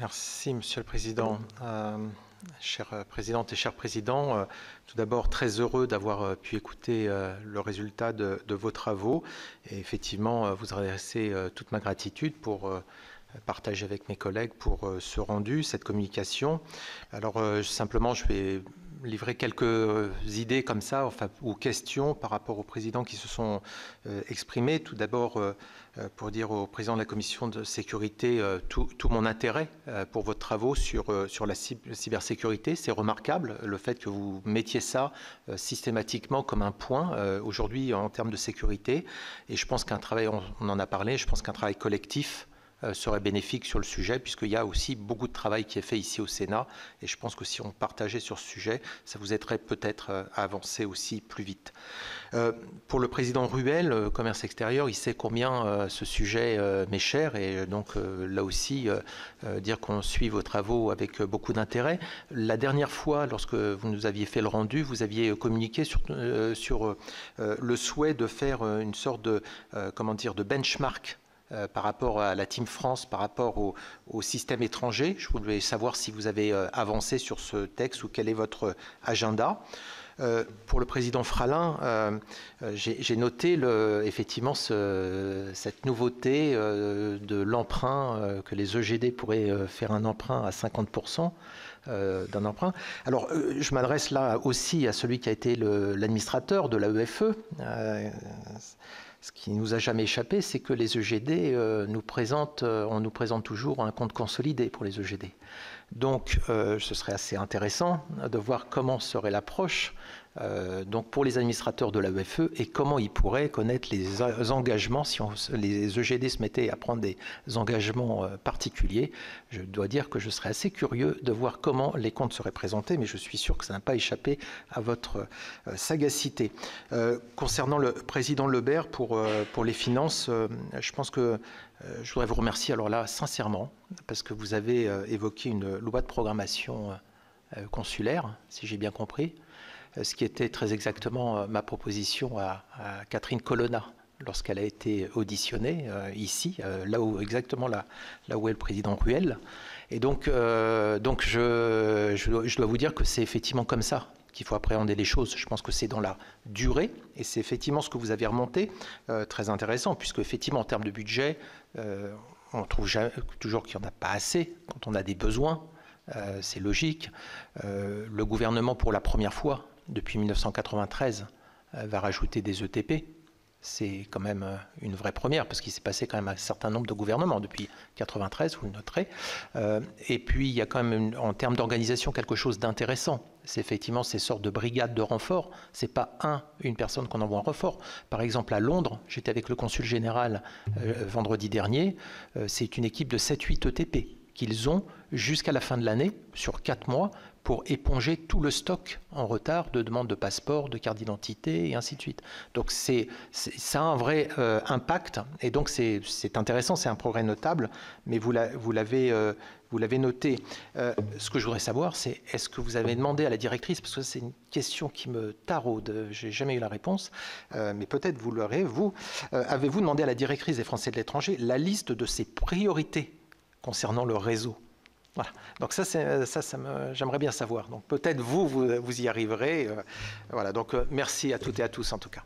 Merci, Monsieur le Président. Chère Présidente et chers Présidents, tout d'abord très heureux d'avoir pu écouter le résultat de vos travaux et effectivement vous adresser toute ma gratitude pour partager avec mes collègues pour ce rendu, cette communication. Alors simplement je vais livrer quelques idées comme ça, enfin, ou questions par rapport aux présidents qui se sont exprimés. Tout d'abord, pour dire au président de la commission de sécurité tout mon intérêt pour vos travaux sur la cybersécurité. C'est remarquable le fait que vous mettiez ça systématiquement comme un point aujourd'hui en termes de sécurité. Et je pense qu'un travail, on en a parlé, je pense qu'un travail collectif serait bénéfique sur le sujet, puisqu'il y a aussi beaucoup de travail qui est fait ici au Sénat, et je pense que si on partageait sur ce sujet, ça vous aiderait peut-être à avancer aussi plus vite. Pour le président Ruel, commerce extérieur, il sait combien ce sujet m'est cher, et donc là aussi, dire qu'on suit vos travaux avec beaucoup d'intérêt. La dernière fois, lorsque vous nous aviez fait le rendu, vous aviez communiqué sur le souhait de faire une sorte de, comment dire, de benchmark par rapport à la Team France, par rapport au système étranger. Je voulais savoir si vous avez avancé sur ce texte ou quel est votre agenda. Pour le président Fralin, j'ai noté effectivement cette nouveauté de l'emprunt, que les EGD pourraient faire un emprunt à 50%. D'un emprunt. Alors, je m'adresse là aussi à celui qui a été l'administrateur de l'AEFE. Ce qui ne nous a jamais échappé, c'est que les EGD on nous présente toujours un compte consolidé pour les EGD. Donc, ce serait assez intéressant de voir comment serait l'approche donc pour les administrateurs de l'AEFE et comment ils pourraient connaître les engagements si les EGD se mettaient à prendre des engagements particuliers. Je dois dire que je serais assez curieux de voir comment les comptes seraient présentés, mais je suis sûr que ça n'a pas échappé à votre sagacité. Concernant le président Lebert pour les finances, je pense que je voudrais vous remercier alors là sincèrement parce que vous avez évoqué une loi de programmation consulaire, si j'ai bien compris, ce qui était très exactement ma proposition à Catherine Colonna lorsqu'elle a été auditionnée ici, exactement là où est le président Ruel. Et donc je dois vous dire que c'est effectivement comme ça qu'il faut appréhender les choses. Je pense que c'est dans la durée, et c'est effectivement ce que vous avez remonté, très intéressant, puisque effectivement en termes de budget, on trouve toujours qu'il n'y en a pas assez quand on a des besoins, c'est logique. Le gouvernement, pour la première fois depuis 1993, va rajouter des ETP. C'est quand même une vraie première, parce qu'il s'est passé quand même un certain nombre de gouvernements depuis 1993, vous le noterez. Et puis, il y a quand même, en termes d'organisation, quelque chose d'intéressant. C'est effectivement ces sortes de brigades de renfort. Ce n'est pas une personne qu'on envoie en renfort. Par exemple, à Londres, j'étais avec le consul général vendredi dernier, c'est une équipe de 7-8 ETP qu'ils ont jusqu'à la fin de l'année, sur 4 mois, pour éponger tout le stock en retard de demandes de passeport, de carte d'identité et ainsi de suite. Donc ça a un vrai impact, et donc c'est intéressant, c'est un progrès notable, mais vous l'avez noté. Ce que je voudrais savoir, c'est est-ce que vous avez demandé à la directrice, parce que c'est une question qui me taraude, je n'ai jamais eu la réponse, mais peut-être vous l'aurez, vous, avez-vous demandé à la directrice des Français de l'étranger la liste de ses priorités concernant le réseau? Voilà. Donc j'aimerais bien savoir. Donc peut-être vous y arriverez. Voilà. Donc merci à toutes et à tous en tout cas.